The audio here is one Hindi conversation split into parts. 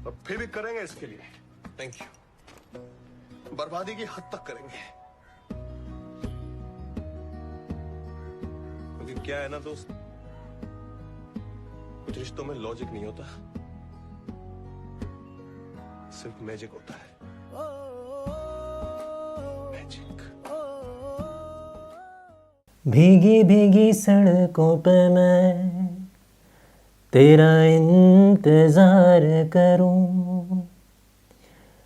और फिर भी करेंगे इसके लिए। Thank you. बर्बादी की हद तक करेंगे, क्योंकि क्या है ना दोस्त, कुछ रिश्तों में लॉजिक नहीं होता, सिर्फ मैजिक होता है। मैजिक। भीगी भीगी सड़कों पे मैं तेरा इंतजार करूं,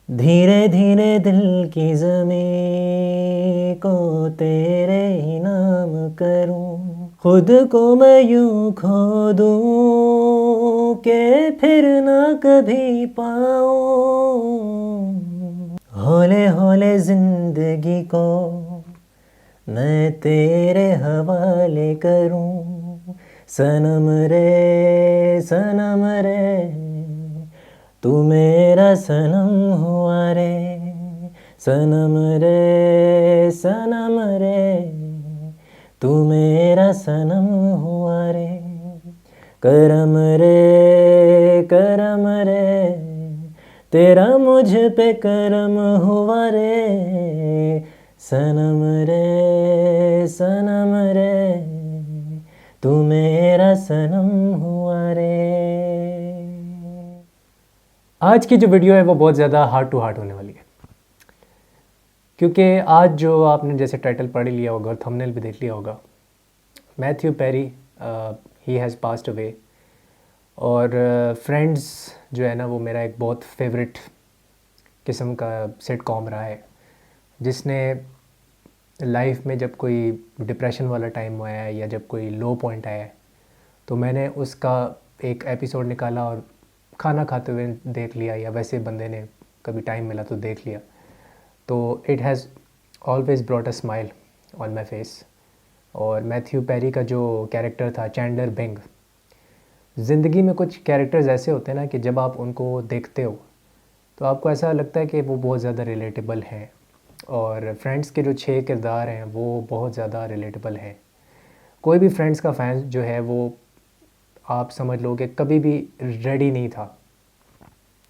धीरे धीरे दिल की ज़मीं को तेरे ही नाम करूं, खुद को मैं यूं खो दूं कि फिर ना कभी पाऊं, हौले हौले जिंदगी को मैं तेरे हवाले करूं, सनम रे तू मेरा सनम हुआ रे, सनम रे तू मेरा सनम हुआ रे, करम रे तेरा मुझ पे करम हुआ रे, सनम रे तू मेरा सनम हुआ रे। आज की जो वीडियो है वो बहुत ज़्यादा हार्ट टू हार्ट होने वाली है, क्योंकि आज जो आपने जैसे टाइटल पढ़ ही लिया होगा और थंबनेल भी देख लिया होगा, Matthew Perry he has passed away. और फ्रेंड्स जो है ना वो मेरा एक बहुत फेवरेट किस्म का सिटकॉम रहा है, जिसने लाइफ में जब कोई डिप्रेशन वाला टाइम आया है या जब कोई लो पॉइंट आया है तो मैंने उसका एक एपिसोड निकाला और खाना खाते हुए देख लिया, या वैसे बंदे ने कभी टाइम मिला तो देख लिया, तो it has always brought a smile on my face. और मैथ्यू पेरी का जो कैरेक्टर था चैंडलर बिंग, ज़िंदगी में कुछ कैरेक्टर्स ऐसे होते हैं ना कि जब आप उनको देखते हो तो आपको ऐसा लगता है कि वो बहुत ज़्यादा रिलेटेबल हैं, और फ्रेंड्स के जो 6 किरदार हैं वो बहुत ज़्यादा रिलेटेबल हैं। कोई भी फ्रेंड्स का फ़ैन जो है वो आप समझ लो कि कभी भी रेडी नहीं था,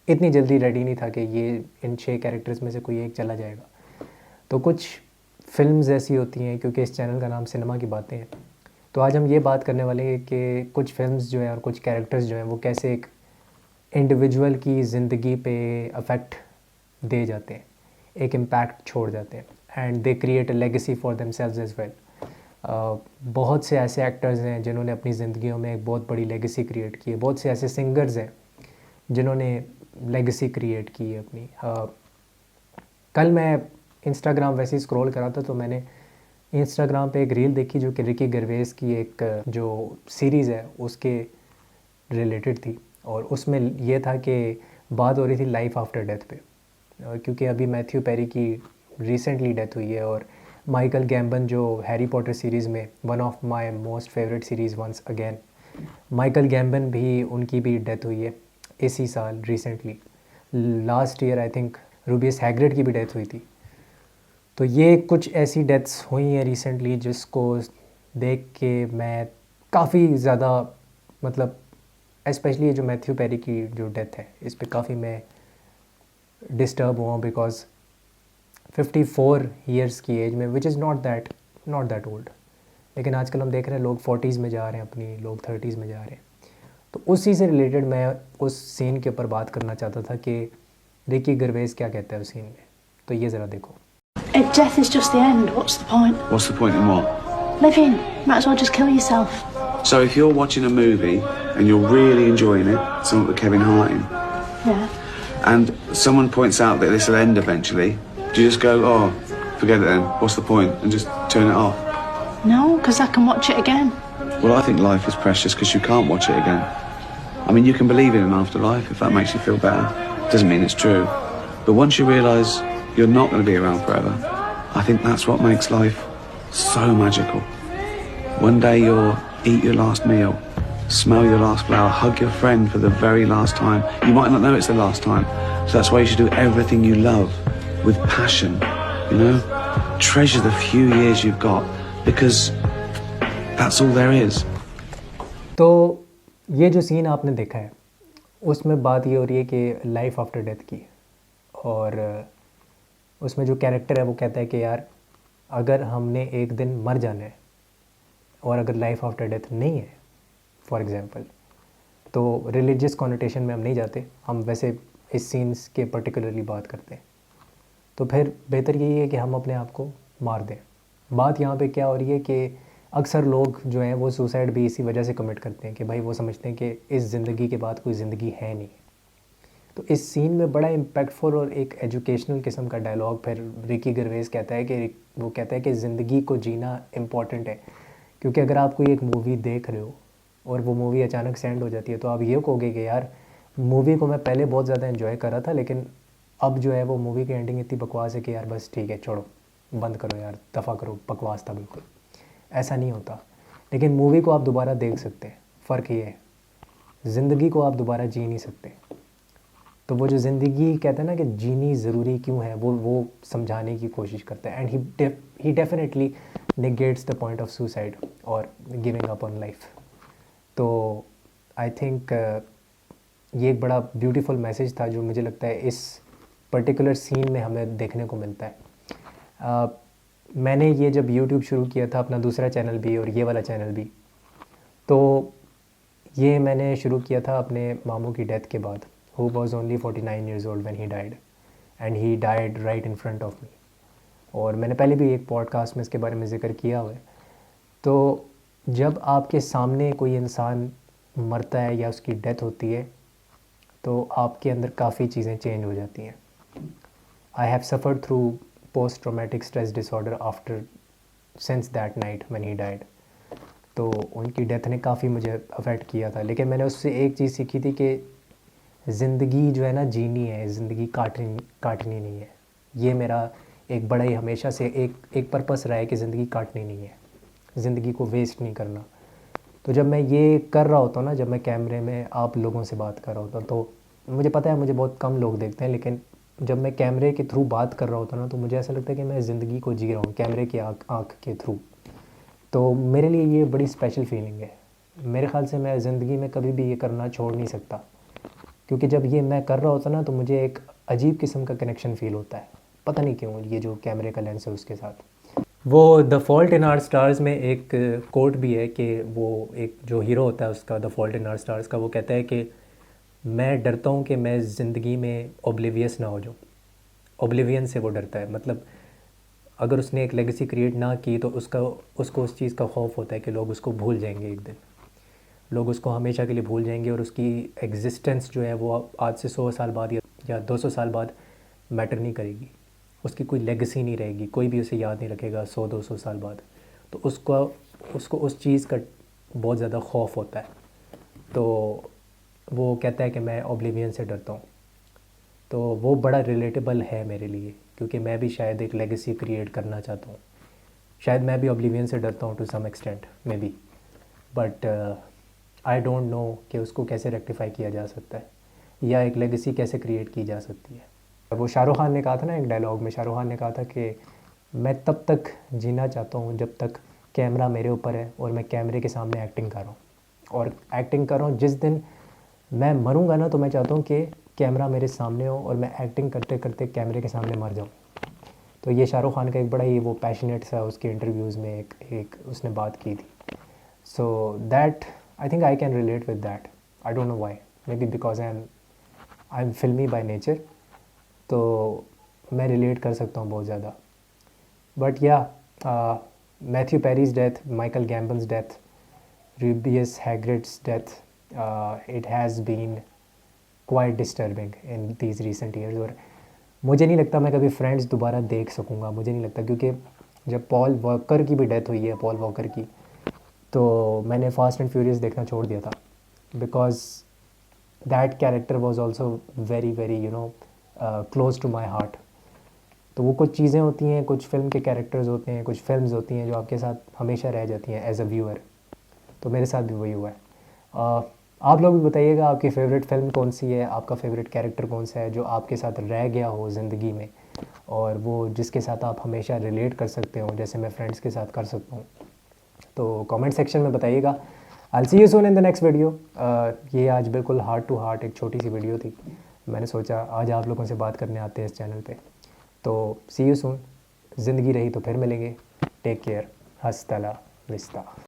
इतनी जल्दी रेडी नहीं था कि ये इन 6 कैरेक्टर्स में से कोई एक चला जाएगा। तो कुछ फिल्म्स ऐसी होती हैं, क्योंकि इस चैनल का नाम सिनेमा की बातें हैं, तो आज हम ये बात करने वाले हैं कि कुछ फिल्म्स जो हैं और कुछ कैरेक्टर्स जो हैं वो कैसे एक इंडिविजुअल की ज़िंदगी पे अफेक्ट दे जाते हैं, एक इम्पैक्ट छोड़ जाते हैं, and they create a legacy for themselves as well. बहुत से ऐसे एक्टर्स हैं जिन्होंने अपनी ज़िंदगियों में एक बहुत बड़ी लेगेसी क्रिएट की है, बहुत से ऐसे सिंगर्स हैं जिन्होंने लेगेसी क्रिएट की है अपनी। कल मैं इंस्टाग्राम वैसे ही स्क्रॉल करा था तो मैंने इंस्टाग्राम पे एक रील देखी जो कि रिकी गर्वेस की एक जो सीरीज़ है उसके रिलेटेड थी, और उसमें ये था कि बात हो रही थी लाइफ आफ्टर डेथ पे, क्योंकि अभी मैथ्यू पेरी की रिसेंटली डेथ हुई है, और माइकल गैम्बन जो हैरी पॉटर सीरीज़ में one of my most favourite series once again, Michael Gambon भी उनकी भी डेथ हुई है इसी साल recently. Last year I think Rubeus Hagrid की भी डेथ हुई थी। तो ये कुछ ऐसी डेथ्स हुई हैं रिसेंटली जिसको देख के मैं काफ़ी ज़्यादा मतलब स्पेशली ये जो मैथ्यू पेरी की जो डेथ है इस पे काफ़ी मैं डिस्टर्ब हुआ, बिकॉज 54 ईयर्स की एज में, which is not that old, लेकिन आजकल हम देख रहे हैं लोग 40s में जा रहे हैं अपनी, लोग 30s में जा रहे हैं। तो उसी से रिलेटेड मैं उस सीन के ऊपर बात करना चाहता था कि रिकी गर्वेस क्या कहता है उस सीन में, तो ये ज़रा देखो। If death is just the end, what's the point? What's the point in what? Living. Might as well just kill yourself. So if you're watching a movie and you're really enjoying it, something with Kevin Hart in, Yeah. and someone points out that this will end eventually, do you just go, oh, forget it then, what's the point, and just turn it off? No, because I can watch it again. Well, I think life is precious because you can't watch it again. I mean, you can believe in an afterlife if that makes you feel better. Doesn't mean it's true. But once you realise you're not going to be around forever, I think that's what makes life so magical. One day you'll eat your last meal, smell your last flower, hug your friend for the very last time. You might not know it's the last time. So that's why you should do everything you love with passion, you know? Treasure the few years you've got because that's all there is. तो ये जो सीन आपने देखा है उसमें बात ये हो रही है कि लाइफ आफ्टर डेथ की। और उसमें जो कैरेक्टर है वो कहता है कि यार अगर हमने एक दिन मर जाना है और अगर लाइफ आफ्टर डेथ नहीं है फॉर एग्ज़ाम्पल, तो रिलीजियस कॉनोटेशन में हम नहीं जाते, हम वैसे इस सीन्स के पर्टिकुलरली बात करते हैं। तो फिर बेहतर यही है कि हम अपने आप को मार दें। बात यहाँ पे क्या हो रही है कि अक्सर लोग जो हैं वो सुसाइड भी इसी वजह से कमिट करते हैं कि भाई वो समझते हैं कि इस ज़िंदगी के बाद कोई ज़िंदगी है नहीं। तो इस सीन में बड़ा इम्पैक्टफुल और एक एजुकेशनल किस्म का डायलॉग फिर रिकी gervais कहता है कि वो कहता है कि ज़िंदगी को जीना इम्पॉर्टेंट है। क्योंकि अगर आप कोई एक मूवी देख रहे हो और वो मूवी अचानक से एंड हो जाती है तो आप ये कहोगे कि यार मूवी को मैं पहले बहुत ज़्यादा एंजॉय कर रहा था, लेकिन अब जो है वो मूवी की एंडिंग इतनी बकवास है कि यार बस ठीक है छोड़ो, बंद करो यार, दफ़ा करो, बकवास था बिल्कुल। ऐसा नहीं होता। लेकिन मूवी को आप दोबारा देख सकते हैं। फ़र्क ये है, ज़िंदगी को आप दोबारा जी नहीं सकते। तो वो जो ज़िंदगी कहते हैं ना कि जीनी ज़रूरी क्यों है, वो समझाने की कोशिश करता है। And he definitely negates the point of suicide और गिविंग अप ऑन लाइफ। तो आई थिंक ये एक बड़ा ब्यूटीफुल मैसेज था जो मुझे लगता है इस पर्टिकुलर सीन में हमें देखने को मिलता है। मैंने ये जब YouTube शुरू किया था, अपना दूसरा चैनल भी और ये वाला चैनल भी, तो ये मैंने शुरू किया था अपने मामू की डेथ के बाद, who was only 49 years old when he died and he died right in front of me। और मैंने पहले भी एक पॉडकास्ट में इसके बारे में ज़िक्र किया हुआ है। तो जब आपके सामने कोई इंसान मरता है या उसकी डेथ होती है तो आपके अंदर काफ़ी चीज़ें चेंज हो जाती हैं। I have suffered through post traumatic stress disorder after since that night when he died. तो उनकी डेथ ने काफ़ी मुझे अफेक्ट किया था, लेकिन मैंने उससे एक चीज़ सीखी थी कि ज़िंदगी जो है ना जीनी है, ज़िंदगी काटनी नहीं है। ये मेरा एक बड़ा ही हमेशा से एक पर्पस रहा है कि ज़िंदगी काटनी नहीं है, ज़िंदगी को वेस्ट नहीं करना। तो जब मैं ये कर रहा होता हूँ ना, जब मैं कैमरे में आप लोगों से बात कर रहा होता हूँ, तो मुझे पता है मुझे बहुत कम लोग देखते हैं, लेकिन जब मैं कैमरे के थ्रू बात कर रहा होता हूँ ना, तो मुझे ऐसा लगता है कि मैं ज़िंदगी को जी रहा हूँ कैमरे की आँख के थ्रू। तो मेरे लिए ये बड़ी स्पेशल फीलिंग है। मेरे ख़्याल से मैं ज़िंदगी में कभी भी ये करना छोड़ नहीं सकता, क्योंकि जब ये मैं कर रहा होता ना तो मुझे एक अजीब किस्म का कनेक्शन फ़ील होता है, पता नहीं क्यों, ये जो कैमरे का लेंस है उसके साथ। वो the fault in our stars में एक कोट भी है कि वो एक जो हीरो होता है उसका, the fault in our stars का, वो कहता है कि मैं डरता हूँ कि मैं ज़िंदगी में ओब्लिवियस ना हो जाऊँ। ओब्लिवियन से वो डरता है, मतलब अगर उसने एक लेगेसी क्रिएट ना की तो उसको उस चीज़ का खौफ होता है कि लोग उसको भूल जाएंगे, एक दिन लोग उसको हमेशा के लिए भूल जाएंगे और उसकी एग्जिस्टेंस जो है वो आज से 100 साल बाद या 200 साल बाद मैटर नहीं करेगी, उसकी कोई लेगेसी नहीं रहेगी, कोई भी उसे याद नहीं रखेगा 100-200 साल बाद। तो उसको उस चीज़ का बहुत ज़्यादा खौफ होता है। तो वो कहता है कि मैं ओब्लिवियन से डरता हूँ। तो वो बड़ा रिलेटेबल है मेरे लिए, क्योंकि मैं भी शायद एक लेगेसी क्रिएट करना चाहता हूँ। शायद मैं भी ओब्लिवियन से डरता हूँ to some extent maybe, but I don't know कि उसको कैसे रेक्टिफाई किया जा सकता है या एक लेगेसी कैसे क्रिएट की जा सकती है। वो शाहरुख खान ने कहा था ना एक डायलॉग में, शाहरुख खान ने कहा था कि मैं तब तक जीना चाहता हूँ जब तक कैमरा मेरे ऊपर है और मैं कैमरे के सामने एक्टिंग कर रहा हूँ, और एक्टिंग कर रहा हूँ। जिस दिन मैं मरूंगा ना तो मैं चाहता हूँ कि कैमरा मेरे सामने हो और मैं एक्टिंग करते करते कैमरे के सामने मर जाऊँ। तो ये शाहरुख खान का एक बड़ा ही वो पैशनेट सा उसके इंटरव्यूज़ में एक उसने बात की थी। So that I think I can relate with that. I don't know why, may be because I am फिल्मी बाय नेचर, तो मैं रिलेट कर सकता हूँ बहुत ज़्यादा। But yeah Matthew Perry's death, Michael Gambon's death, Rubeus Hagrid's death, it has been quite disturbing in these recent years. और मुझे नहीं लगता मैं कभी फ्रेंड्स दोबारा देख सकूँगा, मुझे नहीं लगता, क्योंकि जब पॉल वॉकर की भी डेथ हुई है, पॉल वॉकर की, तो मैंने फास्ट एंड फ्यूरियस देखना छोड़ दिया था, because that character was also very very close to my heart. तो वो कुछ चीज़ें होती हैं, कुछ फिल्म के कैरेक्टर्स होते हैं, कुछ फिल्म्स होती हैं जो आपके साथ हमेशा रह जाती हैं एज अ व्यूअर। तो मेरे साथ भी वही हुआ है। आप लोग भी बताइएगा आपकी फ़ेवरेट फ़िल्म कौन सी है, आपका फ़ेवरेट कैरेक्टर कौन सा है जो आपके साथ रह गया हो ज़िंदगी में, और वो जिसके साथ आप हमेशा रिलेट कर सकते हो, जैसे मैं फ्रेंड्स के साथ कर सकता हूँ। तो कमेंट सेक्शन में बताइएगा। I see you soon in the next video. ये आज बिल्कुल हार्ट टू हार्ट एक छोटी सी वीडियो थी, मैंने सोचा आज आप लोगों से बात करने आते हैं इस चैनल पे। तो सी यू सून, ज़िंदगी रही तो फिर मिलेंगे। टेक केयर, हस्ता ला विस्ता।